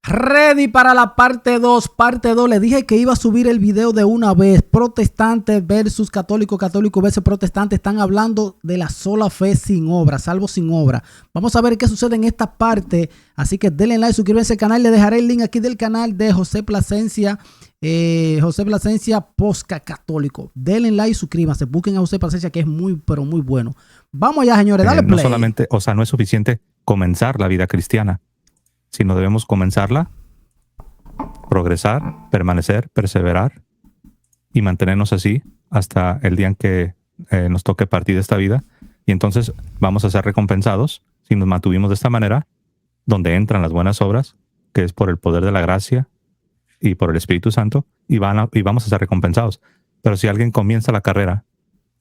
Ready para la parte 2. Parte 2. Le dije que iba a subir el video de una vez. Protestante versus católico. Católico versus protestante. Están hablando de la sola fe sin obra. Salvo sin obra. Vamos a ver qué sucede en esta parte. Así que denle like, suscríbanse al canal. Le dejaré el link aquí del canal de José Plasencia. José Plasencia Posca Católico. Denle like, suscríbanse. Busquen a José Plasencia, que es muy, pero muy bueno. Vamos allá, señores. Dale play. No solamente, o sea, no es suficiente comenzar la vida cristiana, sino debemos comenzarla, progresar, permanecer, perseverar y mantenernos así hasta el día en que nos toque partir de esta vida. Y entonces vamos a ser recompensados si nos mantuvimos de esta manera, donde entran las buenas obras, que es por el poder de la gracia y por el Espíritu Santo, y vamos a ser recompensados. Pero si alguien comienza la carrera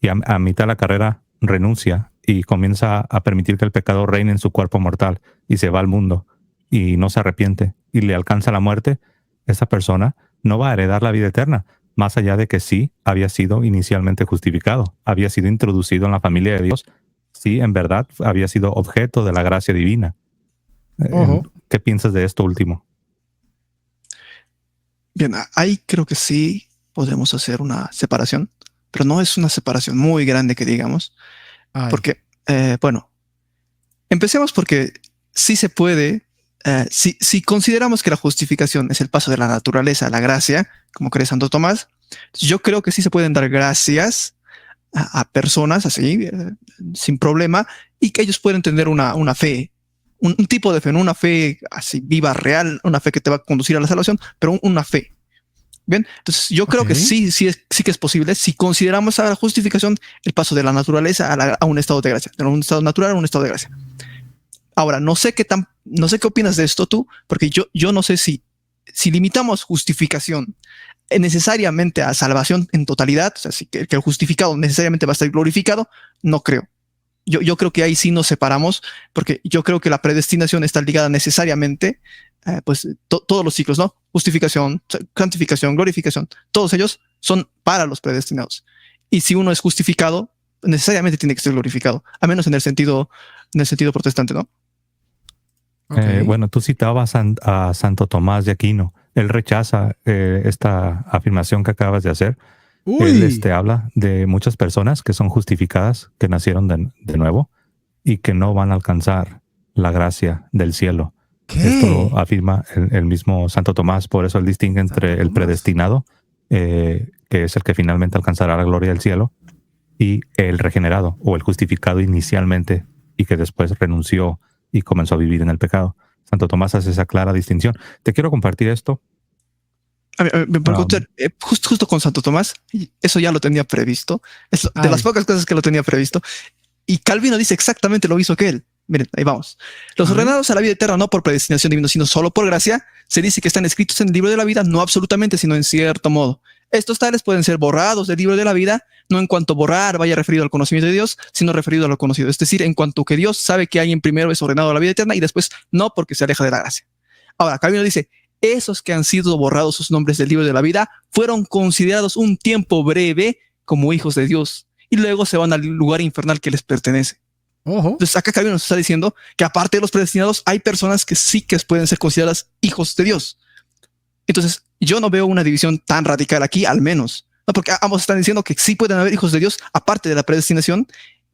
y a mitad de la carrera renuncia y comienza a permitir que el pecado reine en su cuerpo mortal y se va al mundo, y no se arrepiente y le alcanza la muerte, esa persona no va a heredar la vida eterna, más allá de que sí había sido inicialmente justificado, había sido introducido en la familia de Dios, sí, en verdad había sido objeto de la gracia divina. ¿Qué piensas de esto último? Bien, ahí creo que sí podemos hacer una separación, pero no es una separación muy grande que digamos, porque, bueno, empecemos porque sí se puede. Si consideramos que la justificación es el paso de la naturaleza a la gracia, como cree Santo Tomás, yo creo que sí se pueden dar gracias a personas así, sin problema, y que ellos pueden tener una fe, un tipo de fe, no una fe así viva, real, una fe que te va a conducir a la salvación, pero una fe. Bien, entonces yo creo que sí que es posible si consideramos a la justificación el paso de la naturaleza a un estado de gracia, de un estado natural a un estado de gracia. Ahora, no sé qué opinas de esto tú, porque yo no sé si limitamos justificación necesariamente a salvación en totalidad, o sea, que el justificado necesariamente va a estar glorificado, no creo. Yo creo que ahí sí nos separamos, porque yo creo que la predestinación está ligada necesariamente, todos los ciclos, ¿no? Justificación, santificación, glorificación, todos ellos son para los predestinados. Y si uno es justificado, necesariamente tiene que ser glorificado, a menos en el sentido protestante, ¿no? Bueno, tú citabas a Santo Tomás de Aquino. Él rechaza esta afirmación que acabas de hacer. Él habla de muchas personas que son justificadas, que nacieron de nuevo y que no van a alcanzar la gracia del cielo. Esto lo afirma el mismo Santo Tomás. Por eso él distingue entre el predestinado, que es el que finalmente alcanzará la gloria del cielo, y el regenerado o el justificado inicialmente y que después renunció y comenzó a vivir en el pecado. Santo Tomás hace esa clara distinción. Te quiero compartir esto. Justo con Santo Tomás, eso ya lo tenía previsto. Es de las pocas cosas que lo tenía previsto. Y Calvino dice exactamente lo mismo que él. Miren, ahí vamos. Los ordenados a la vida eterna no por predestinación divina, sino solo por gracia, se dice que están escritos en el libro de la vida, no absolutamente, sino en cierto modo. Estos tales pueden ser borrados del libro de la vida, no en cuanto borrar vaya referido al conocimiento de Dios, sino referido a lo conocido. Es decir, en cuanto que Dios sabe que alguien primero es ordenado a la vida eterna y después no, porque se aleja de la gracia. Ahora, Calvino dice, esos que han sido borrados sus nombres del libro de la vida fueron considerados un tiempo breve como hijos de Dios y luego se van al lugar infernal que les pertenece. Entonces acá Calvino nos está diciendo que aparte de los predestinados hay personas que sí que pueden ser consideradas hijos de Dios. Entonces yo no veo una división tan radical aquí, al menos, ¿no? Porque ambos están diciendo que sí pueden haber hijos de Dios aparte de la predestinación,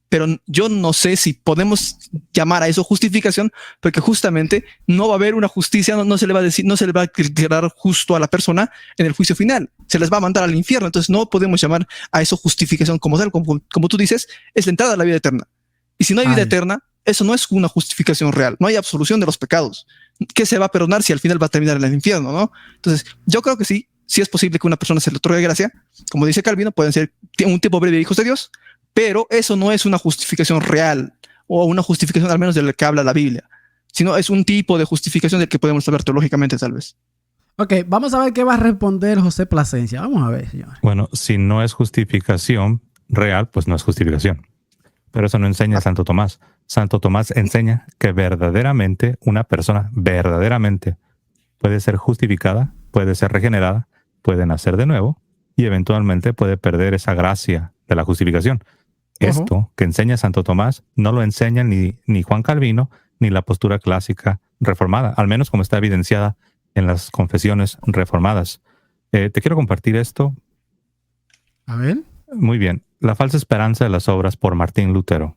pero yo no sé si podemos llamar a eso justificación, porque justamente no va a haber una justicia, no se le va a decir, no se le va a declarar justo a la persona en el juicio final, se les va a mandar al infierno. Entonces no podemos llamar a eso justificación como tal, como tú dices, es la entrada a la vida eterna. Y si no hay vida eterna, eso no es una justificación real, no hay absolución de los pecados. ¿Qué se va a perdonar si al final va a terminar en el infierno, no? Entonces, yo creo que sí es posible que una persona se le otorgue gracia, como dice Calvino, pueden ser un tipo breve de hijos de Dios, pero eso no es una justificación real, o una justificación al menos de la que habla la Biblia, sino es un tipo de justificación del que podemos hablar teológicamente tal vez. Ok, vamos a ver qué va a responder José Plasencia. Vamos a ver, señor. Bueno, si no es justificación real, pues no es justificación. Pero eso no enseña Santo Tomás. Santo Tomás enseña que verdaderamente una persona verdaderamente puede ser justificada, puede ser regenerada, puede nacer de nuevo y eventualmente puede perder esa gracia de la justificación. Esto que enseña Santo Tomás no lo enseña ni Juan Calvino ni la postura clásica reformada, al menos como está evidenciada en las confesiones reformadas. Te quiero compartir esto. A ver. Muy bien. La falsa esperanza de las obras por Martín Lutero.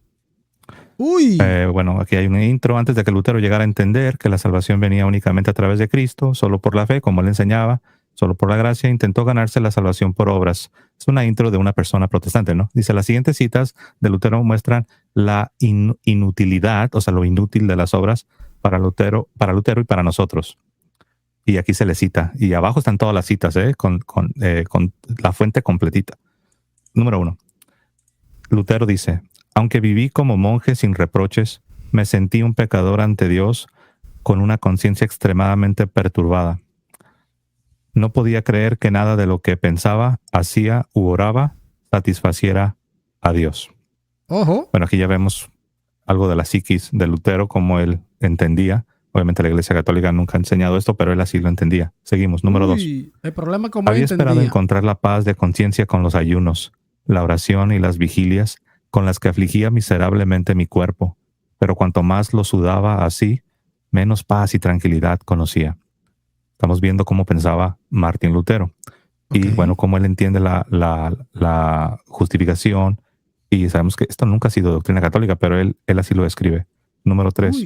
Uy. Bueno, aquí hay un intro. Antes de que Lutero llegara a entender que la salvación venía únicamente a través de Cristo, solo por la fe, como él enseñaba, solo por la gracia, intentó ganarse la salvación por obras. Es una intro de una persona protestante, ¿no? Dice, las siguientes citas de Lutero muestran la inutilidad, o sea, lo inútil de las obras para Lutero y para nosotros. Y aquí se le cita. Y abajo están todas las citas, con la fuente completita. Número 1. Lutero dice, aunque viví como monje sin reproches, me sentí un pecador ante Dios con una conciencia extremadamente perturbada. No podía creer que nada de lo que pensaba, hacía u oraba satisfaciera a Dios. Ojo. Bueno, aquí ya vemos algo de la psiquis de Lutero, como él entendía. Obviamente la Iglesia Católica nunca ha enseñado esto, pero él así lo entendía. Seguimos. Número 2. El problema es como Había él esperado entendía. encontrar la paz de conciencia con los ayunos, la oración y las vigilias con las que afligía miserablemente mi cuerpo, pero cuanto más lo sudaba así, menos paz y tranquilidad conocía. Estamos viendo cómo pensaba Martín Lutero. Y bueno, cómo él entiende la justificación. Y sabemos que esto nunca ha sido doctrina católica, pero él así lo describe. Número 3.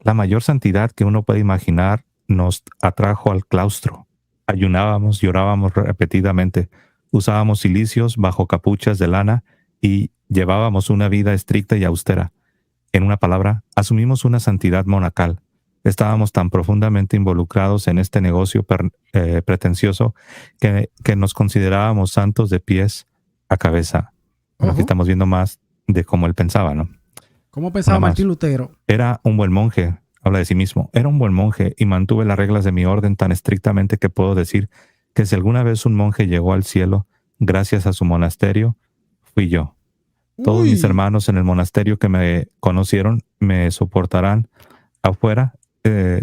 La mayor santidad que uno puede imaginar nos atrajo al claustro. Ayunábamos, llorábamos repetidamente, usábamos cilicios bajo capuchas de lana y llevábamos una vida estricta y austera. En una palabra, asumimos una santidad monacal. Estábamos tan profundamente involucrados en este negocio pretencioso que nos considerábamos santos de pies a cabeza. Bueno, aquí estamos viendo más de cómo él pensaba, ¿no? ¿Cómo pensaba Martín Lutero? Era un buen monje, habla de sí mismo. Era un buen monje y mantuve las reglas de mi orden tan estrictamente que puedo decir que si alguna vez un monje llegó al cielo gracias a su monasterio, fui yo. Todos mis hermanos en el monasterio que me conocieron me soportarán afuera.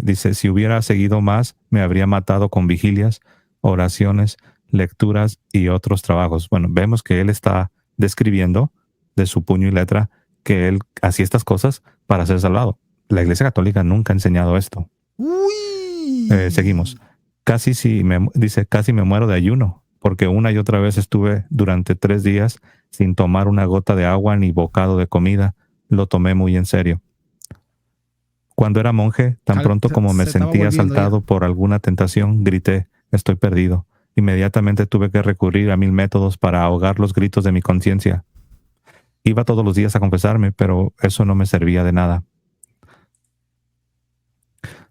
Dice, si hubiera seguido más, me habría matado con vigilias, oraciones, lecturas y otros trabajos. Bueno, vemos que él está describiendo de su puño y letra que él hacía estas cosas para ser salvado. La Iglesia Católica nunca ha enseñado esto. Seguimos. Casi me muero de ayuno, porque una y otra vez estuve durante 3 días sin tomar una gota de agua ni bocado de comida. Lo tomé muy en serio. Cuando era monje, tan pronto como me sentía asaltado por alguna tentación, grité, estoy perdido. Inmediatamente tuve que recurrir a 1000 métodos para ahogar los gritos de mi conciencia. Iba todos los días a confesarme, pero eso no me servía de nada.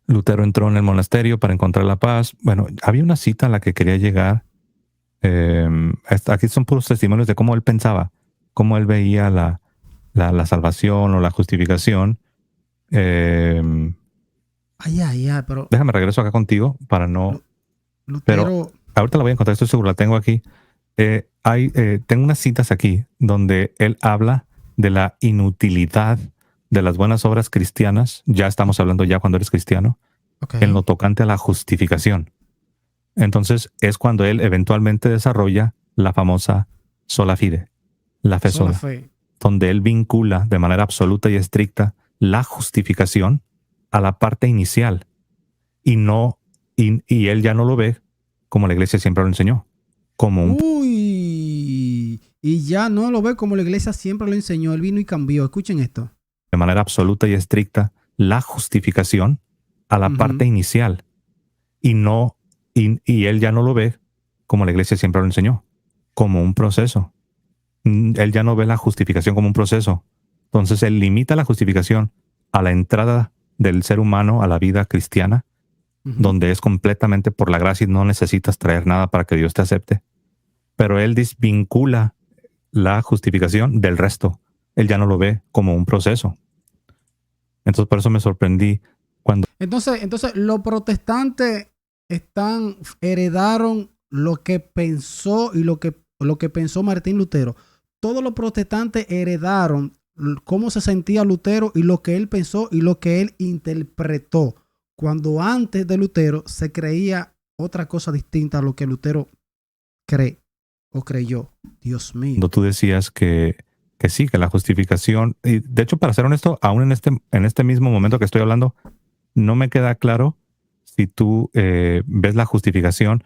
Lutero entró en el monasterio para encontrar la paz. Bueno, había una cita a la que quería llegar. Aquí son puros testimonios de cómo él pensaba, cómo él veía la salvación o la justificación. Pero déjame regreso acá contigo para no... Lutero... Pero ahorita la voy a encontrar, estoy seguro, la tengo aquí. Tengo unas citas aquí donde él habla de la inutilidad de las buenas obras cristianas. Ya estamos hablando ya cuando eres cristiano, en lo tocante a la justificación. Entonces es cuando él eventualmente desarrolla la famosa sola fide, la fe sola, donde él vincula de manera absoluta y estricta la justificación a la parte inicial y él ya no lo ve como la Iglesia siempre lo enseñó, como un... Y ya no lo ve como la Iglesia siempre lo enseñó. Él vino y cambió. Escuchen esto. De manera absoluta y estricta la justificación a la parte inicial y él ya no lo ve como la Iglesia siempre lo enseñó, como un proceso. Él ya no ve la justificación como un proceso. Entonces él limita la justificación a la entrada del ser humano a la vida cristiana, donde es completamente por la gracia y no necesitas traer nada para que Dios te acepte. Pero él desvincula la justificación del resto. Él ya no lo ve como un proceso. Entonces por eso me sorprendí cuando... Entonces los protestantes heredaron lo que pensó y lo que pensó Martín Lutero. Todos los protestantes heredaron cómo se sentía Lutero y lo que él pensó y lo que él interpretó. Cuando antes de Lutero se creía otra cosa distinta a lo que Lutero cree o creyó. Dios mío. Cuando tú decías que sí, que la justificación, y de hecho, para ser honesto, aún en este mismo momento que estoy hablando, no me queda claro si tú ves la justificación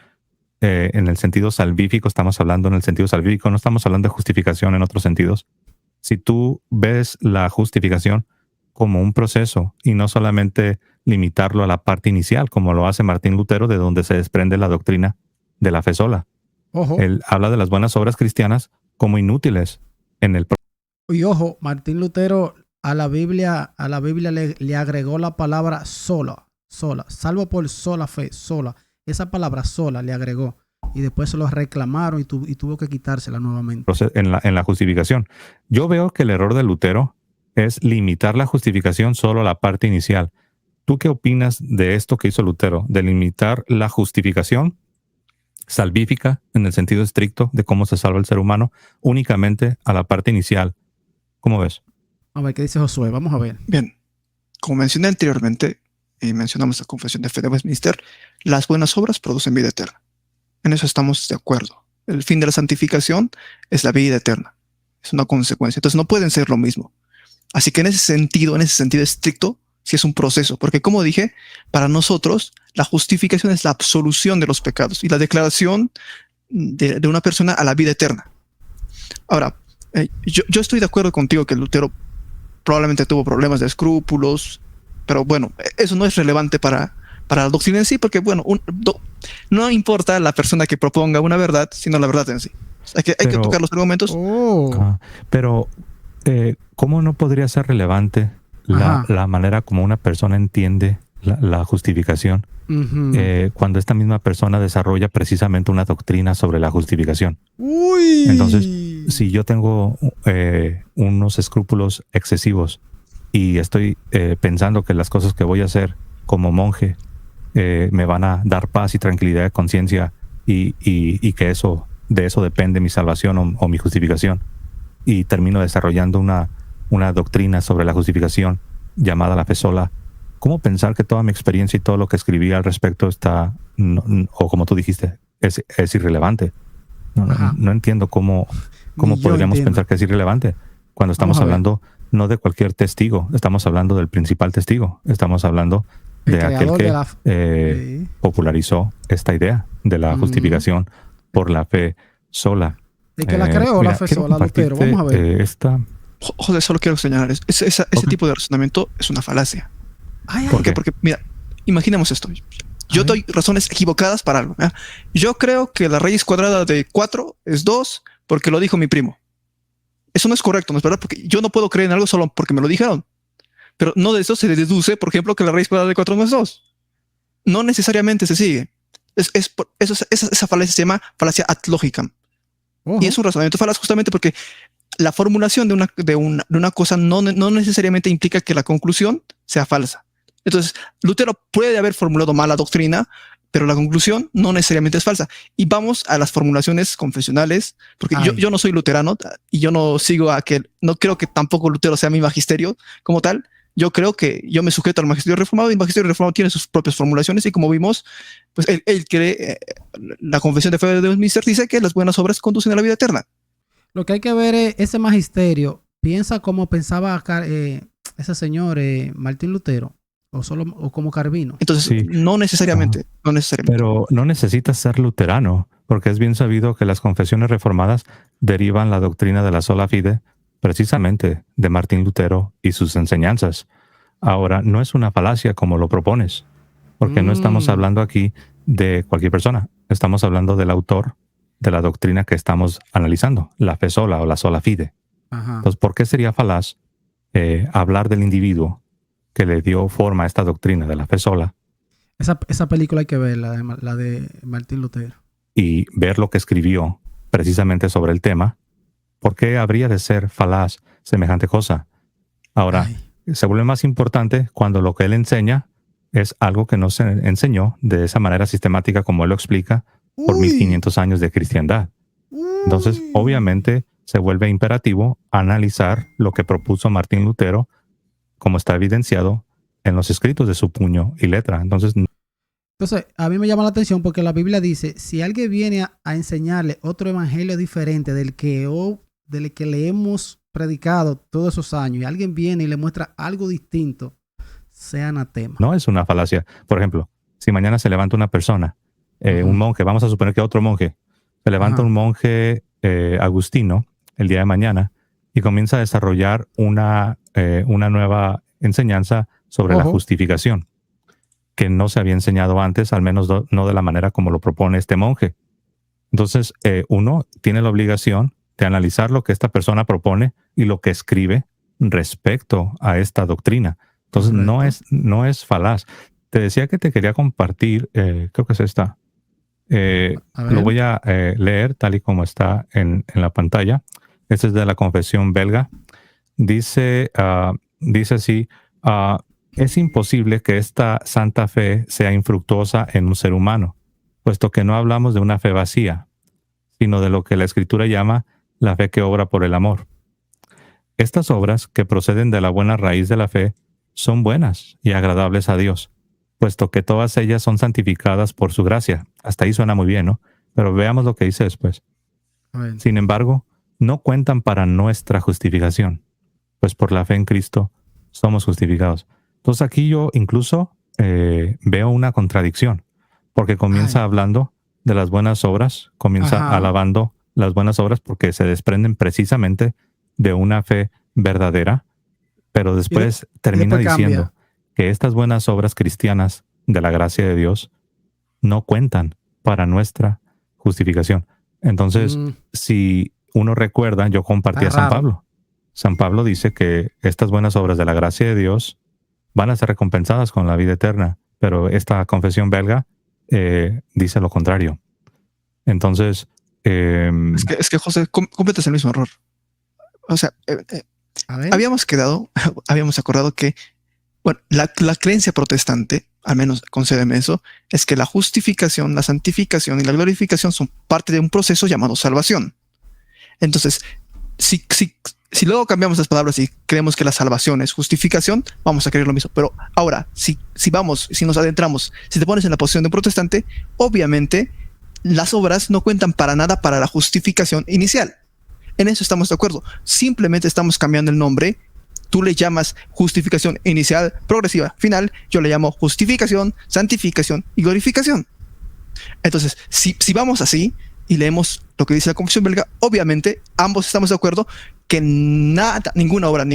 en el sentido salvífico, estamos hablando en el sentido salvífico, no estamos hablando de justificación en otros sentidos. Si tú ves la justificación como un proceso y no solamente limitarlo a la parte inicial, como lo hace Martín Lutero, de donde se desprende la doctrina de la fe sola. Ojo. Él habla de las buenas obras cristianas como inútiles en el Y ojo, Martín Lutero a la Biblia le agregó la palabra sola, salvo por sola fe, sola. Esa palabra sola le agregó. Y después se lo reclamaron y tuvo que quitársela nuevamente. en la justificación. Yo veo que el error de Lutero es limitar la justificación solo a la parte inicial. ¿Tú qué opinas de esto que hizo Lutero? De limitar la justificación salvífica en el sentido estricto de cómo se salva el ser humano únicamente a la parte inicial. ¿Cómo ves? A ver, ¿qué dice Josué? Vamos a ver. Bien, como mencioné anteriormente, y mencionamos la Confesión de Fe de Westminster, las buenas obras producen vida eterna. En eso estamos de acuerdo. El fin de la santificación es la vida eterna. Es una consecuencia. Entonces no pueden ser lo mismo. Así que en ese sentido estricto, sí es un proceso. Porque como dije, para nosotros la justificación es la absolución de los pecados y la declaración de una persona a la vida eterna. Ahora, yo estoy de acuerdo contigo que Lutero probablemente tuvo problemas de escrúpulos, pero bueno, eso no es relevante para la doctrina en sí, porque bueno, no importa la persona que proponga una verdad, sino la verdad en sí. Hay que tocar los argumentos. Pero, ¿cómo no podría ser relevante la manera como una persona entiende la justificación cuando esta misma persona desarrolla precisamente una doctrina sobre la justificación? Entonces, si yo tengo unos escrúpulos excesivos y estoy pensando que las cosas que voy a hacer como monje me van a dar paz y tranquilidad de conciencia y que de eso depende mi salvación o mi justificación, y termino desarrollando una doctrina sobre la justificación llamada la fe sola, ¿cómo pensar que toda mi experiencia y todo lo que escribí al respecto está, o como tú dijiste, es irrelevante? No entiendo cómo podríamos pensar que es irrelevante cuando estamos hablando no de cualquier testigo, estamos hablando del principal testigo, estamos hablando de aquel que popularizó esta idea de la justificación por la fe sola. El que la creó, la fe sola, Lutero. Vamos a ver. Joder, solo quiero señalar, ese tipo de razonamiento es una falacia. ¿Por qué? Porque, mira, imaginemos esto. Yo doy razones equivocadas para algo. Yo creo que la raíz cuadrada de 4 es 2 porque lo dijo mi primo. Eso no es correcto, ¿no es verdad? Porque yo no puedo creer en algo solo porque me lo dijeron. Pero no de eso se deduce, por ejemplo, que la raíz cuadrada de 4 no es 2. No necesariamente se sigue. Esa falacia se llama falacia ad logicam. Y es un razonamiento falaz justamente porque la formulación de una cosa no necesariamente implica que la conclusión sea falsa. Entonces, Lutero puede haber formulado mal la doctrina, pero la conclusión no necesariamente es falsa. Y vamos a las formulaciones confesionales, porque yo no soy luterano y yo no sigo no creo que tampoco Lutero sea mi magisterio como tal. Yo creo que yo me sujeto al magisterio reformado y el magisterio reformado tiene sus propias formulaciones y como vimos, pues él cree, la Confesión de Fe de Westminster dice que las buenas obras conducen a la vida eterna. Lo que hay que ver es ese magisterio. Piensa como pensaba ese señor Martín Lutero o como Calvino. Entonces, sí. No necesariamente. Pero no necesitas ser luterano, porque es bien sabido que las confesiones reformadas derivan la doctrina de la sola fide precisamente de Martín Lutero y sus enseñanzas. Ahora, no es una falacia como lo propones, porque no estamos hablando aquí de cualquier persona. Estamos hablando del autor de la doctrina que estamos analizando, la fe sola o la sola fide. Entonces, ¿por qué sería falaz hablar del individuo que le dio forma a esta doctrina de la fe sola? Esa película hay que ver, la de Martín Lutero. Y ver lo que escribió precisamente sobre el tema. ¿Por qué habría de ser falaz semejante cosa? Ahora, se vuelve más importante cuando lo que él enseña es algo que no se enseñó de esa manera sistemática como él lo explica por 1500 años de cristiandad. Entonces, obviamente, se vuelve imperativo analizar lo que propuso Martín Lutero, como está evidenciado en los escritos de su puño y letra. Entonces, a mí me llama la atención porque la Biblia dice, si alguien viene a enseñarle otro evangelio diferente del que le hemos predicado todos esos años, y alguien viene y le muestra algo distinto, sea anatema. No es una falacia. Por ejemplo, si mañana se levanta una persona, un monje, vamos a suponer que otro monje, se levanta un monje agustino el día de mañana y comienza a desarrollar una nueva enseñanza sobre la justificación, que no se había enseñado antes, al menos no de la manera como lo propone este monje. Entonces, uno tiene la obligación de analizar lo que esta persona propone y lo que escribe respecto a esta doctrina. Entonces, no es falaz. Te decía que te quería compartir, creo que es esta. Lo voy a leer tal y como está en la pantalla. Este es de la Confesión Belga. Dice así, es imposible que esta santa fe sea infructuosa en un ser humano, puesto que no hablamos de una fe vacía, sino de lo que la Escritura llama la fe que obra por el amor. Estas obras, que proceden de la buena raíz de la fe, son buenas y agradables a Dios, puesto que todas ellas son santificadas por su gracia. Hasta ahí suena muy bien, ¿no? Pero veamos lo que dice después. Sin embargo, no cuentan para nuestra justificación, pues por la fe en Cristo somos justificados. Entonces aquí yo incluso veo una contradicción, porque comienza hablando de las buenas obras, comienza alabando las buenas obras porque se desprenden precisamente de una fe verdadera, pero después termina diciendo que estas buenas obras cristianas de la gracia de Dios no cuentan para nuestra justificación. Entonces, si uno recuerda, yo compartí a San Pablo. San Pablo dice que estas buenas obras de la gracia de Dios van a ser recompensadas con la vida eterna, pero esta confesión belga dice lo contrario. Entonces, es que José, cometes el mismo error. O sea, habíamos acordado que, bueno, la creencia protestante, al menos concédeme eso, es que la justificación, la santificación y la glorificación son parte de un proceso llamado salvación. Entonces, si luego cambiamos las palabras y creemos que la salvación es justificación, vamos a creer lo mismo. Pero ahora, si nos adentramos, si te pones en la posición de un protestante, obviamente las obras no cuentan para nada para la justificación inicial. En eso estamos de acuerdo. Simplemente estamos cambiando el nombre. Tú le llamas justificación inicial, progresiva, final. Yo le llamo justificación, santificación y glorificación. Entonces, si vamos así y leemos lo que dice la Confesión Belga, obviamente ambos estamos de acuerdo que nada, ninguna obra,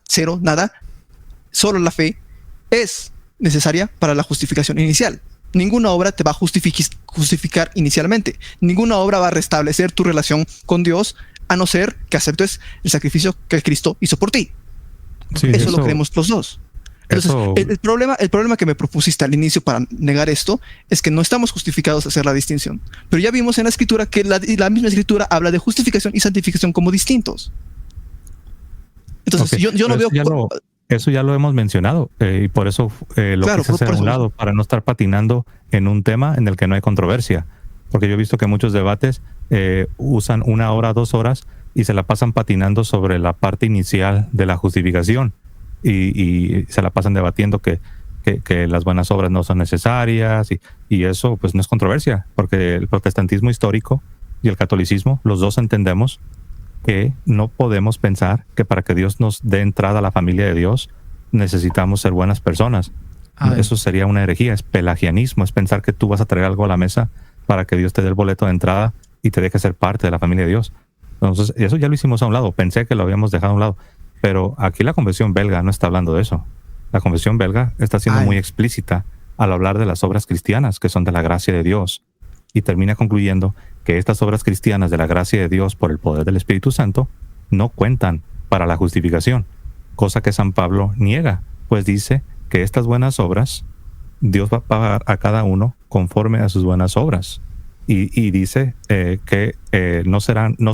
cero, nada, solo la fe es necesaria para la justificación inicial. Ninguna obra te va a justificar inicialmente. Ninguna obra va a restablecer tu relación con Dios, a no ser que aceptes el sacrificio que Cristo hizo por ti. Sí, eso lo creemos los dos. Entonces, el problema que me propusiste al inicio para negar esto es que no estamos justificados a hacer la distinción. Pero ya vimos en la Escritura que la misma Escritura habla de justificación y santificación como distintos. Entonces, yo no veo... Eso ya lo hemos mencionado y por eso lo quise hacer a un lado, para no estar patinando en un tema en el que no hay controversia. Porque yo he visto que muchos debates usan 1 hora, 2 horas y se la pasan patinando sobre la parte inicial de la justificación y se la pasan debatiendo que las buenas obras no son necesarias y eso pues no es controversia, porque el protestantismo histórico y el catolicismo, los dos entendemos que no podemos pensar que para que Dios nos dé entrada a la familia de Dios necesitamos ser buenas personas. Eso sería una herejía, es pelagianismo, es pensar que tú vas a traer algo a la mesa para que Dios te dé el boleto de entrada y te deje ser parte de la familia de Dios. Entonces, eso ya lo hicimos a un lado, pensé que lo habíamos dejado a un lado, pero aquí la Confesión Belga no está hablando de eso. La Confesión Belga está siendo muy explícita al hablar de las obras cristianas que son de la gracia de Dios y termina concluyendo que estas obras cristianas de la gracia de Dios por el poder del Espíritu Santo no cuentan para la justificación, cosa que San Pablo niega, pues dice que estas buenas obras Dios va a pagar a cada uno conforme a sus buenas obras y dice que no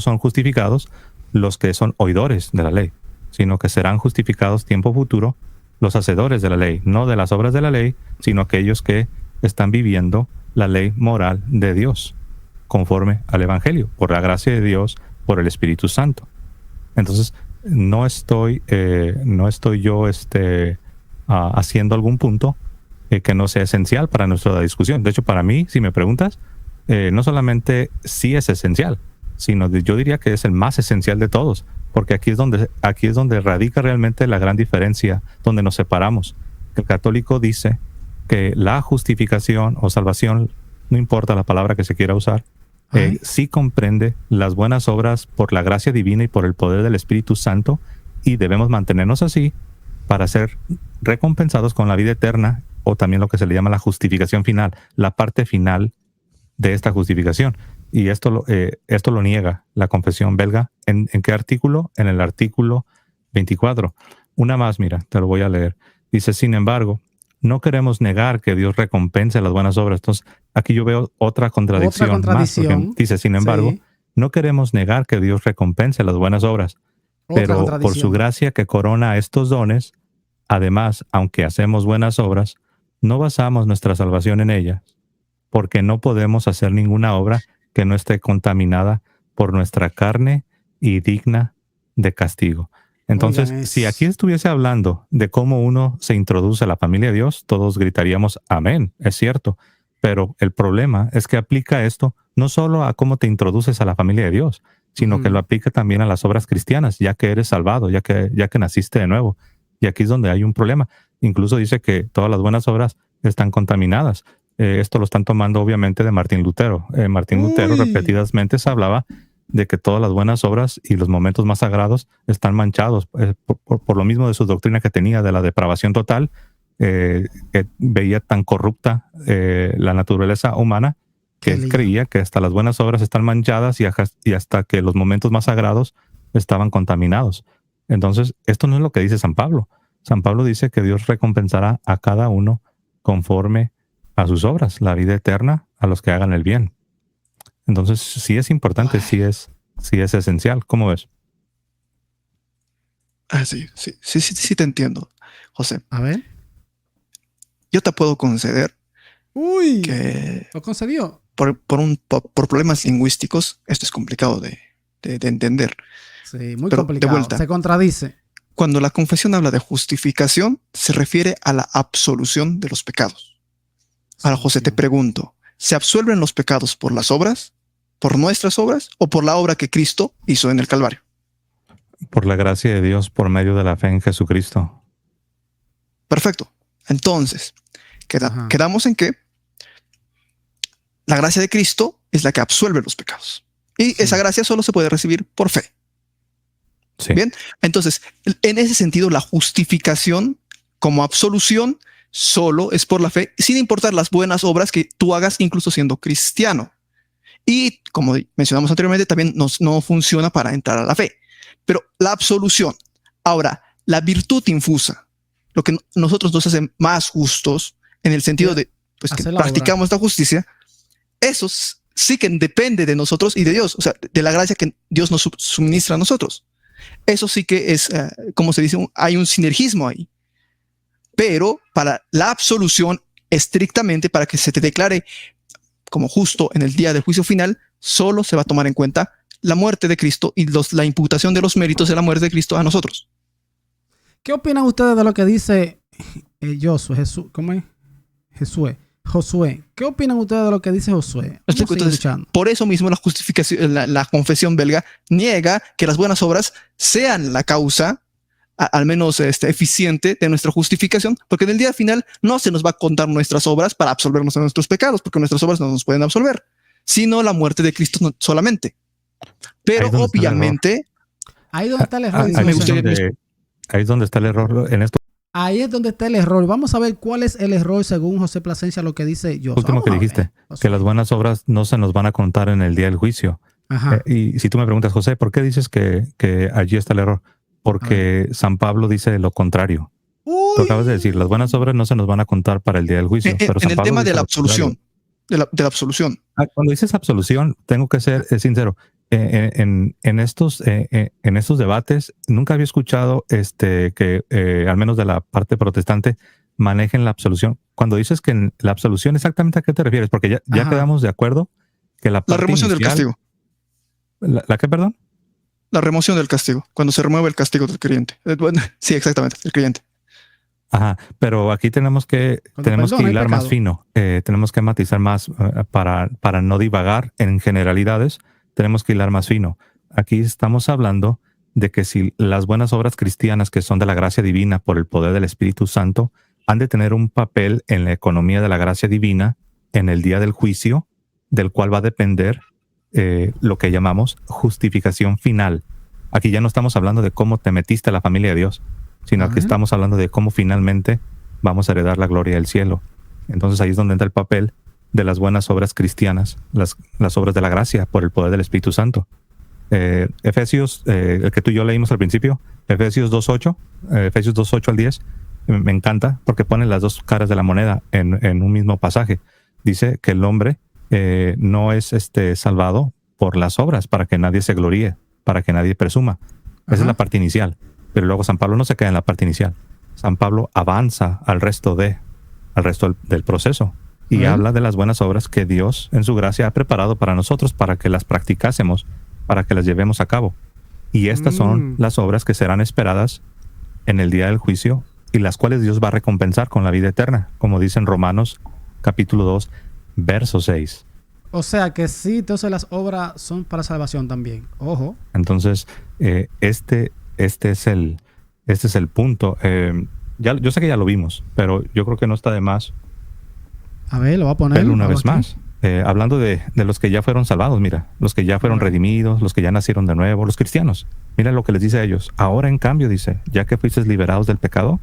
son justificados los que son oidores de la ley, sino que serán justificados tiempo futuro los hacedores de la ley, no de las obras de la ley, sino aquellos que están viviendo la ley moral de Dios conforme al Evangelio, por la gracia de Dios, por el Espíritu Santo. Entonces, no estoy yo haciendo algún punto que no sea esencial para nuestra discusión. De hecho, para mí, si me preguntas, no solamente sí es esencial, sino yo diría que es el más esencial de todos, porque aquí es donde radica realmente la gran diferencia, donde nos separamos. El católico dice que la justificación o salvación, no importa la palabra que se quiera usar, sí comprende las buenas obras por la gracia divina y por el poder del Espíritu Santo, y debemos mantenernos así para ser recompensados con la vida eterna, o también lo que se le llama la justificación final, la parte final de esta justificación. Y esto lo niega la confesión belga. ¿En qué artículo? En el artículo 24. Una más, mira, te lo voy a leer. Dice, sin embargo, no queremos negar que Dios recompense las buenas obras. Entonces, aquí yo veo otra contradicción. Más, dice, sin embargo, sí, no queremos negar que Dios recompense las buenas obras, pero por su gracia que corona estos dones, además, aunque hacemos buenas obras, no basamos nuestra salvación en ellas, porque no podemos hacer ninguna obra que no esté contaminada por nuestra carne y digna de castigo. Entonces, si aquí estuviese hablando de cómo uno se introduce a la familia de Dios, todos gritaríamos amén, es cierto. Pero el problema es que aplica esto no solo a cómo te introduces a la familia de Dios, sino que lo aplica también a las obras cristianas, ya que eres salvado, ya que naciste de nuevo. Y aquí es donde hay un problema. Incluso dice que todas las buenas obras están contaminadas. Esto lo están tomando obviamente de Martín Lutero. Martín Lutero repetidamente se hablaba de que todas las buenas obras y los momentos más sagrados están manchados por lo mismo de su doctrina que tenía de la depravación total, que veía tan corrupta la naturaleza humana, que él creía que hasta las buenas obras están manchadas y hasta que los momentos más sagrados estaban contaminados. Entonces, esto no es lo que dice San Pablo. San Pablo dice que Dios recompensará a cada uno conforme a sus obras, la vida eterna a los que hagan el bien. Entonces, sí es importante, sí es esencial. ¿Cómo ves? Sí te entiendo, José. A ver. Yo te puedo conceder que lo concedió. Por problemas lingüísticos, esto es complicado de entender. Sí, muy complicado. De vuelta, se contradice. Cuando la confesión habla de justificación, se refiere a la absolución de los pecados. Ahora, José, te pregunto, ¿se absuelven los pecados por las obras, por nuestras obras o por la obra que Cristo hizo en el Calvario? Por la gracia de Dios, por medio de la fe en Jesucristo. Perfecto. Entonces, quedamos en que la gracia de Cristo es la que absuelve los pecados. Y esa gracia solo se puede recibir por fe. Sí. Bien, entonces, en ese sentido, la justificación como absolución solo es por la fe, sin importar las buenas obras que tú hagas, incluso siendo cristiano. Y como mencionamos anteriormente, también no funciona para entrar a la fe. Pero la absolución, ahora, la virtud infusa, lo que nosotros nos hace más justos, en el sentido de pues, que practicamos la justicia, eso sí que depende de nosotros y de Dios, o sea, de la gracia que Dios nos suministra a nosotros. Eso sí que es, como se dice, hay un sinergismo ahí. Pero para la absolución, estrictamente, para que se te declare como justo en el día del juicio final, solo se va a tomar en cuenta la muerte de Cristo y la imputación de los méritos de la muerte de Cristo a nosotros. ¿Qué opinan ustedes de lo que dice Josué? ¿Qué opinan ustedes de lo que dice Josué? Entonces, por eso mismo la justificación, la confesión belga niega que las buenas obras sean la causa, al menos eficiente, de nuestra justificación, porque en el día final no se nos va a contar nuestras obras para absolvernos de nuestros pecados, porque nuestras obras no nos pueden absolver, sino la muerte de Cristo solamente. Pero obviamente... Ahí donde está el error. Ahí es donde está el error en esto. Ahí es donde está el error. Vamos a ver cuál es el error según José Plasencia, lo que dice yo. Último que dijiste, que las buenas obras no se nos van a contar en el día del juicio. Y si tú me preguntas, José, ¿por qué dices que allí está el error? Porque San Pablo dice lo contrario. Tú acabas de decir, las buenas obras no se nos van a contar para el día del juicio. Pero en el tema de la absolución. De la absolución. Cuando dices absolución, tengo que ser sincero. En estos debates nunca había escuchado que al menos de la parte protestante manejen la absolución. Cuando dices que la absolución, exactamente a qué te refieres, porque ya quedamos de acuerdo que la remoción inicial, del castigo. ¿La qué, perdón? La remoción del castigo, cuando se remueve el castigo del creyente. Bueno, sí, exactamente, el creyente. Ajá, pero aquí tenemos que hilar más fino, tenemos que matizar más para no divagar en generalidades. Tenemos que hilar más fino. Aquí estamos hablando de que si las buenas obras cristianas que son de la gracia divina por el poder del Espíritu Santo, han de tener un papel en la economía de la gracia divina en el día del juicio, del cual va a depender lo que llamamos justificación final. Aquí ya no estamos hablando de cómo te metiste a la familia de Dios, sino que estamos hablando de cómo finalmente vamos a heredar la gloria del cielo. Entonces ahí es donde entra el papel de las buenas obras cristianas, las obras de la gracia por el poder del Espíritu Santo. Efesios, el que tú y yo leímos al principio, Efesios 2.8, Efesios 2.8 al 10, me encanta porque pone las dos caras de la moneda en un mismo pasaje. Dice que el hombre no es salvado por las obras para que nadie se gloríe, para que nadie presuma. Esa es la parte inicial. Pero luego San Pablo no se queda en la parte inicial. San Pablo avanza al resto del proceso y habla de las buenas obras que Dios en su gracia ha preparado para nosotros, para que las practicásemos, para que las llevemos a cabo. Y estas son las obras que serán esperadas en el día del juicio y las cuales Dios va a recompensar con la vida eterna, como dice en Romanos capítulo 2, verso 6. O sea que sí, entonces las obras son para salvación también. Ojo. Entonces, este es el punto. Yo sé que ya lo vimos, pero yo creo que no está de más. A ver, lo voy a poner. Verlo una vez más. Hablando de los que ya fueron salvados, mira, los que ya fueron redimidos, los que ya nacieron de nuevo, los cristianos. Mira lo que les dice a ellos. Ahora, en cambio, dice, ya que fuisteis liberados del pecado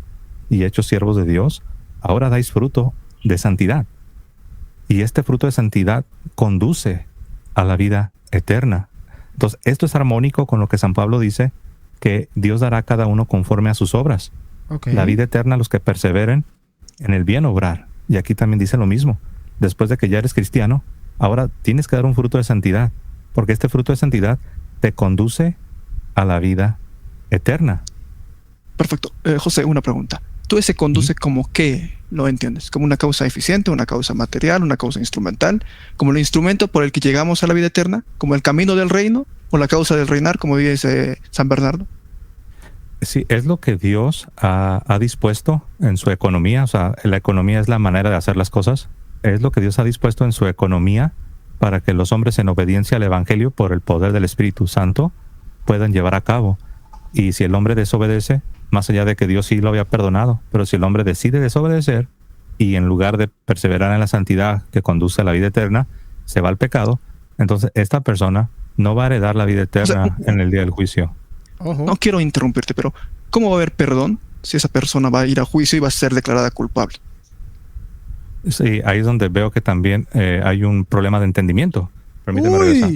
y hechos siervos de Dios, ahora dais fruto de santidad. Y este fruto de santidad conduce a la vida eterna. Entonces, esto es armónico con lo que San Pablo dice, que Dios dará a cada uno conforme a sus obras. Okay. La vida eterna a los que perseveren en el bien obrar. Y aquí también dice lo mismo. Después de que ya eres cristiano, ahora tienes que dar un fruto de santidad, porque este fruto de santidad te conduce a la vida eterna. Perfecto. José, una pregunta. ¿Tú ese conduce como qué lo entiendes? ¿Como una causa eficiente, una causa material, una causa instrumental? ¿Como el instrumento por el que llegamos a la vida eterna? ¿Como el camino del reino? ¿O la causa del reinar, como dice San Bernardo? Sí, es lo que Dios ha dispuesto en su economía. O sea, la economía es la manera de hacer las cosas. Es lo que Dios ha dispuesto en su economía para que los hombres en obediencia al Evangelio por el poder del Espíritu Santo puedan llevar a cabo. Y si el hombre desobedece, más allá de que Dios sí lo había perdonado, pero si el hombre decide desobedecer y en lugar de perseverar en la santidad que conduce a la vida eterna, se va al pecado, entonces esta persona no va a heredar la vida eterna en el día del juicio. Ojo. No quiero interrumpirte, pero ¿cómo va a haber perdón si esa persona va a ir a juicio y va a ser declarada culpable? Sí, ahí es donde veo que también hay un problema de entendimiento. Permíteme regresar.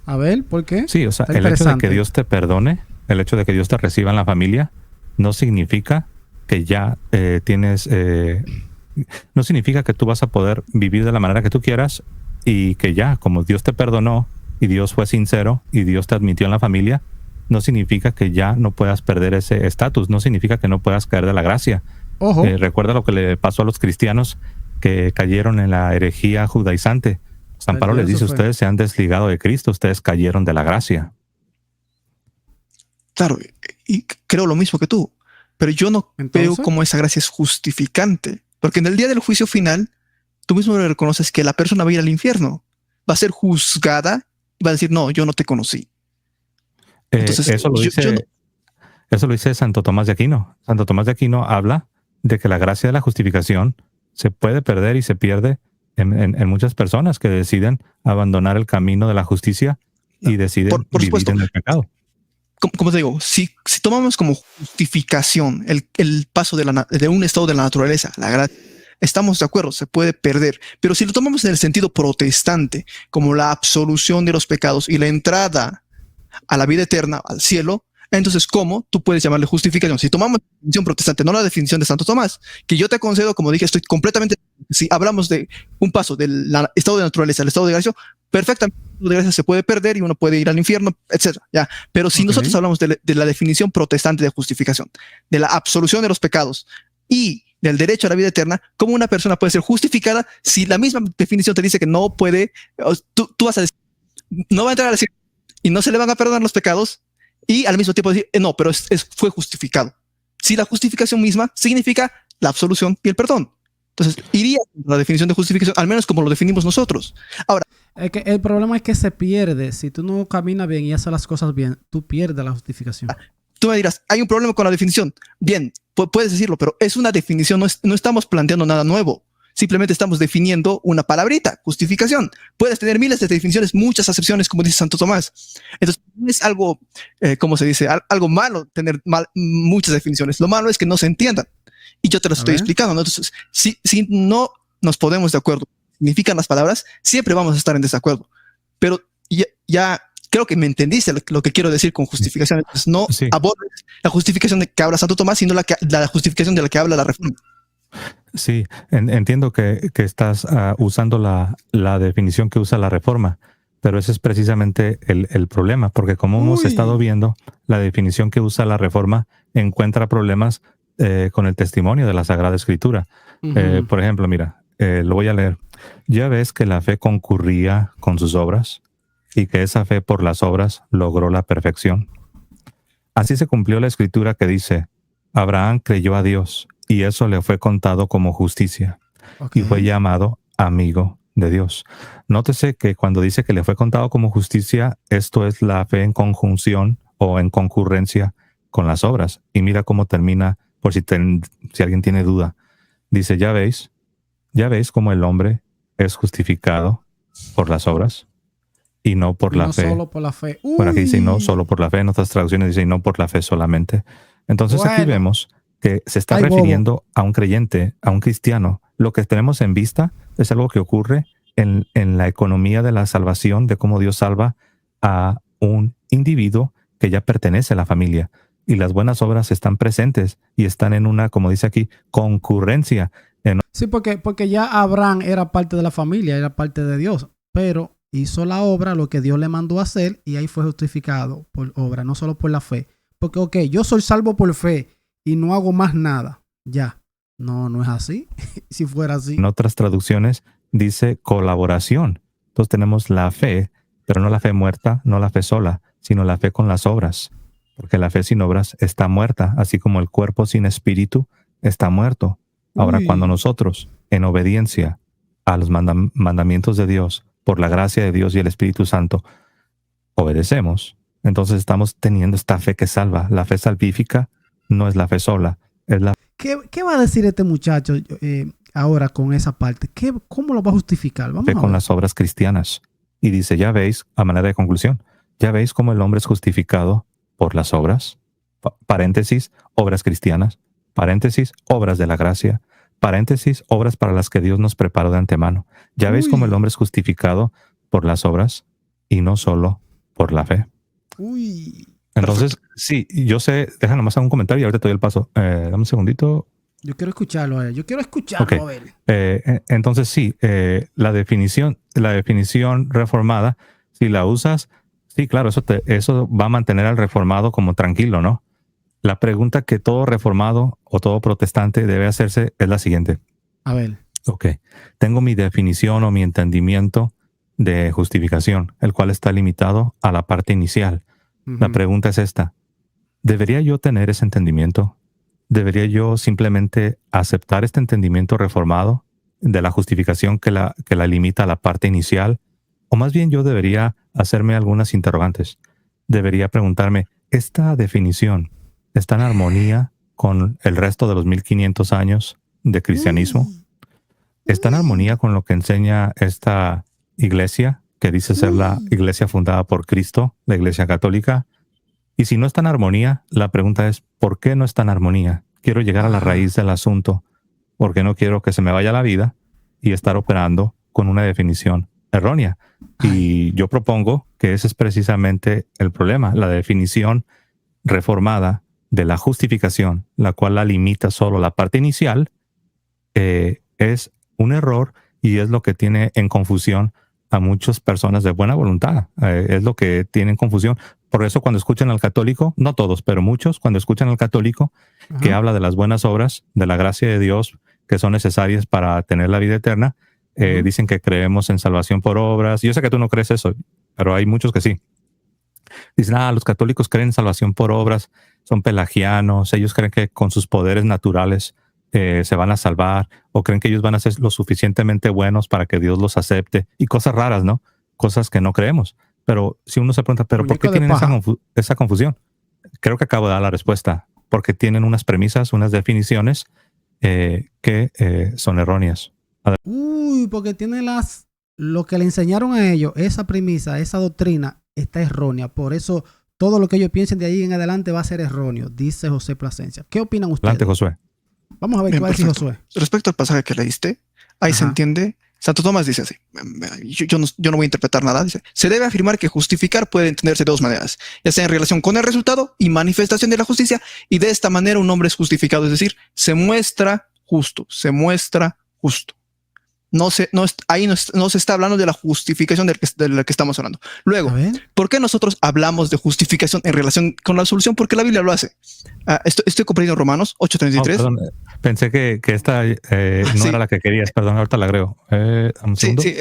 A ver, ¿por qué? Sí, o sea, el hecho de que Dios te perdone, el hecho de que Dios te reciba en la familia, no significa que ya tienes... no significa que tú vas a poder vivir de la manera que tú quieras y que ya, como Dios te perdonó y Dios fue sincero y Dios te admitió en la familia, no significa que ya no puedas perder ese estatus, no significa que no puedas caer de la gracia. Ojo. Recuerda lo que le pasó a los cristianos que cayeron en la herejía judaizante. San Pablo les dice, ustedes se han desligado de Cristo, ustedes cayeron de la gracia. Claro, y creo lo mismo que tú, pero yo no veo cómo esa gracia es justificante, porque en el día del juicio final, tú mismo reconoces que la persona va a ir al infierno, va a ser juzgada y va a decir, no, yo no te conocí. Entonces, eso lo dice Santo Tomás de Aquino. Santo Tomás de Aquino habla de que la gracia de la justificación se puede perder y se pierde en muchas personas que deciden abandonar el camino de la justicia y deciden vivir en el pecado. Como te digo, si tomamos como justificación el paso de un estado de la naturaleza, la gracia, estamos de acuerdo, se puede perder. Pero si lo tomamos en el sentido protestante, como la absolución de los pecados y la entrada a la vida eterna, al cielo, entonces, ¿cómo tú puedes llamarle justificación? Si tomamos la definición protestante, no la definición de Santo Tomás, que yo te concedo, como dije, estoy completamente... Si hablamos de un paso del estado de naturaleza al estado de gracia, perfectamente el estado de gracia se puede perder y uno puede ir al infierno, etc. ¿Ya? Pero si nosotros hablamos de la definición protestante de justificación, de la absolución de los pecados y del derecho a la vida eterna, ¿cómo una persona puede ser justificada si la misma definición te dice que no puede... Tú vas a decir, no va a entrar al cielo y no se le van a perdonar los pecados, y al mismo tiempo decir, no, pero fue justificado. Si la justificación misma significa la absolución y el perdón. Entonces, iría la definición de justificación, al menos como lo definimos nosotros. Ahora, es que el problema es que se pierde. Si tú no caminas bien y haces las cosas bien, tú pierdes la justificación. tú me dirás, hay un problema con la definición. Bien, puedes decirlo, pero es una definición, no estamos planteando nada nuevo. Simplemente estamos definiendo una palabrita, justificación. Puedes tener miles de definiciones, muchas acepciones, como dice Santo Tomás. Entonces, no es algo, ¿cómo se dice? Algo malo tener muchas definiciones. Lo malo es que no se entiendan. Y yo te lo estoy explicando, ¿no? Entonces, si no nos ponemos de acuerdo, significan las palabras, siempre vamos a estar en desacuerdo. Pero ya creo que me entendiste lo que quiero decir con justificación. Entonces, no abordes la justificación de que habla Santo Tomás, sino la justificación de la que habla la Reforma. Sí, entiendo que estás usando la definición que usa la Reforma, pero ese es precisamente el problema, porque como hemos estado viendo, la definición que usa la Reforma encuentra problemas con el testimonio de la Sagrada Escritura. Por ejemplo, mira, lo voy a leer. Ya ves que la fe concurría con sus obras y que esa fe por las obras logró la perfección. Así se cumplió la Escritura que dice, Abraham creyó a Dios y eso le fue contado como justicia y fue llamado amigo de Dios. Nótese que cuando dice que le fue contado como justicia, esto es la fe en conjunción o en concurrencia con las obras. Y mira cómo termina, por si alguien tiene duda. Dice, ya veis cómo el hombre es justificado por las obras y no por la fe. No solo por la fe. Bueno, aquí dice no solo por la fe, en otras traducciones dice no por la fe solamente. Entonces aquí vemos que se está refiriendo a un creyente, a un cristiano. Lo que tenemos en vista es algo que ocurre en la economía de la salvación, de cómo Dios salva a un individuo que ya pertenece a la familia. Y las buenas obras están presentes y están en una, como dice aquí, concurrencia. Sí, porque ya Abraham era parte de la familia, era parte de Dios, pero hizo la obra, lo que Dios le mandó a hacer, y ahí fue justificado por obra, no solo por la fe. Porque, yo soy salvo por fe y no hago más nada. Ya. No es así. Si fuera así. En otras traducciones dice colaboración. Entonces tenemos la fe, pero no la fe muerta, no la fe sola, sino la fe con las obras. Porque la fe sin obras está muerta, así como el cuerpo sin espíritu está muerto. Ahora, cuando nosotros, en obediencia a los mandamientos de Dios, por la gracia de Dios y el Espíritu Santo, obedecemos, entonces estamos teniendo esta fe que salva. La fe salvífica no es la fe sola, es la... ¿Qué va a decir este muchacho ahora con esa parte? ¿Cómo lo va a justificar? Vamos fe a ver. Con las obras cristianas. Y dice, ya veis, a manera de conclusión, ya veis cómo el hombre es justificado por las obras. Paréntesis, obras cristianas. Paréntesis, obras de la gracia. Paréntesis, obras para las que Dios nos preparó de antemano. Ya veis cómo el hombre es justificado por las obras y no solo por la fe. Entonces, sí, yo sé, déjame nomás hacer un comentario y ahorita te doy el paso. Dame un segundito. Yo quiero escucharlo a él. A ver. Entonces, sí, la definición reformada, si la usas, sí, claro, eso va a mantener al reformado como tranquilo, ¿no? La pregunta que todo reformado o todo protestante debe hacerse es la siguiente. A ver. Ok. Tengo mi definición o mi entendimiento de justificación, el cual está limitado a la parte inicial. La pregunta es esta. ¿Debería yo tener ese entendimiento? ¿Debería yo simplemente aceptar este entendimiento reformado de la justificación que la limita a la parte inicial? O más bien yo debería hacerme algunas interrogantes. Debería preguntarme, ¿esta definición está en armonía con el resto de los 1500 años de cristianismo? ¿Está en armonía con lo que enseña esta iglesia, que dice ser la iglesia fundada por Cristo, la iglesia católica? Y si no está en armonía, la pregunta es, ¿por qué no está en armonía? Quiero llegar a la raíz del asunto, porque no quiero que se me vaya la vida y estar operando con una definición errónea. Y yo propongo que ese es precisamente el problema, la definición reformada de la justificación, la cual la limita solo la parte inicial, es un error y es lo que tiene en confusión a muchas personas de buena voluntad. Es lo que tiene en confusión. Por eso cuando escuchan al católico, no todos, pero muchos, cuando escuchan al católico que habla de las buenas obras, de la gracia de Dios que son necesarias para tener la vida eterna, dicen que creemos en salvación por obras. Yo sé que tú no crees eso, pero hay muchos que sí. Dicen, los católicos creen en salvación por obras, son pelagianos, ellos creen que con sus poderes naturales se van a salvar, o creen que ellos van a ser lo suficientemente buenos para que Dios los acepte, y cosas raras, ¿no? Cosas que no creemos. Pero si uno se pregunta, ¿pero por qué tienen esa confusión? creo que acabo de dar la respuesta, porque tienen unas premisas, unas definiciones que son erróneas. Uy, porque tiene lo que le enseñaron a ellos, esa premisa, esa doctrina está errónea. Por eso todo lo que ellos piensen de ahí en adelante va a ser erróneo, dice José Plasencia. ¿Qué opinan ustedes? Adelante, Josué. Vamos a ver qué va a decir Josué. Respecto al pasaje que leíste, ahí se entiende. Santo Tomás dice así, yo no voy a interpretar nada, dice, se debe afirmar que justificar puede entenderse de dos maneras, ya sea en relación con el resultado y manifestación de la justicia, y de esta manera un hombre es justificado, es decir, se muestra justo, Ahí no se está hablando de la justificación de la que estamos hablando. Luego, ¿por qué nosotros hablamos de justificación en relación con la solución? Porque la Biblia lo hace. Estoy comprendiendo Romanos 8:33. Perdón, pensé que esta no era la que querías. Perdón, ahorita la agrego. Un segundo. Sí.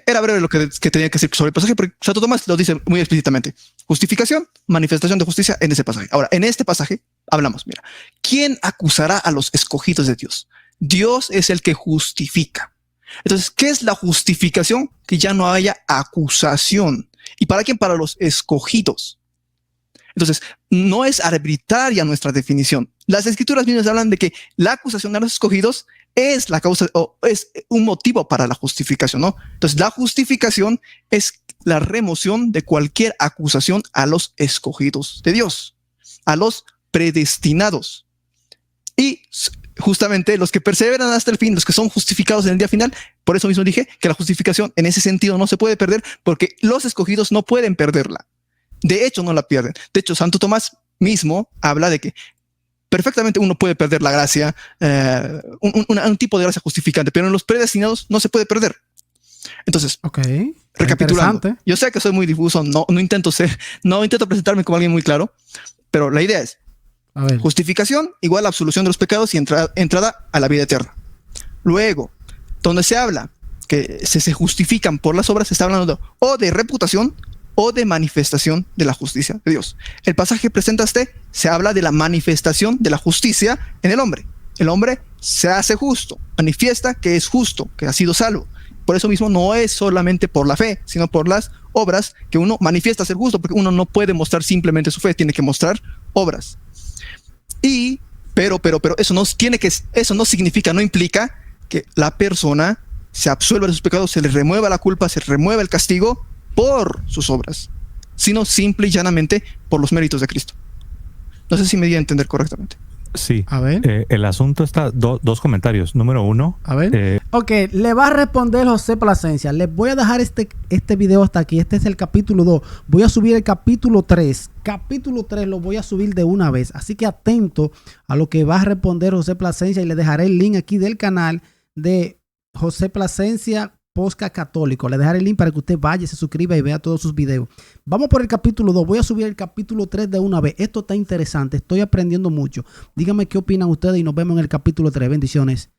Era breve lo que tenía que decir sobre el pasaje, porque Santo Tomás lo dice muy explícitamente. Justificación, manifestación de justicia en ese pasaje. Ahora, en este pasaje hablamos, mira, ¿quién acusará a los escogidos de Dios? Dios es el que justifica. Entonces, ¿qué es la justificación? Que ya no haya acusación. ¿Y para quién? Para los escogidos. Entonces, no es arbitraria nuestra definición. Las escrituras mismas hablan de que la acusación a los escogidos es la causa o es un motivo para la justificación, ¿no? Entonces, la justificación es la remoción de cualquier acusación a los escogidos de Dios, a los predestinados. Y justamente los que perseveran hasta el fin, los que son justificados en el día final. Por eso mismo dije que la justificación en ese sentido no se puede perder, porque los escogidos no pueden perderla. De hecho, no la pierden. De hecho, Santo Tomás mismo habla de que perfectamente uno puede perder la gracia, un tipo de gracia justificante, pero en los predestinados no se puede perder. Entonces, recapitulando, yo sé que soy muy difuso, no intento presentarme como alguien muy claro, pero la idea es justificación igual a absolución de los pecados y entrada a la vida eterna. Luego, donde se habla que se justifican por las obras, se está hablando o de reputación o de manifestación de la justicia de Dios. El pasaje presenta se habla de la manifestación de la justicia en el hombre. El hombre se hace justo, manifiesta que es justo, que ha sido salvo. Por eso mismo no es solamente por la fe, sino por las obras que uno manifiesta ser justo, porque uno no puede mostrar simplemente su fe, tiene que mostrar obras. Pero eso no significa, no implica que la persona se absuelva de sus pecados, se le remueva la culpa, se remueva el castigo por sus obras, sino simple y llanamente por los méritos de Cristo. No sé si me di a entender correctamente. Sí. A ver. El asunto está, dos comentarios. Número uno. A ver. Ok, le va a responder José Plasencia. Les voy a dejar este video hasta aquí. Este es el capítulo 2. Voy a subir el capítulo 3. Capítulo 3 lo voy a subir de una vez. Así que atento a lo que va a responder José Plasencia y le dejaré el link aquí del canal de José Plasencia Podcast Católico. Le dejaré el link para que usted vaya, se suscriba y vea todos sus videos. Vamos por el capítulo 2. Voy a subir el capítulo 3 de una vez. Esto está interesante. Estoy aprendiendo mucho. Díganme qué opinan ustedes y nos vemos en el capítulo 3. Bendiciones.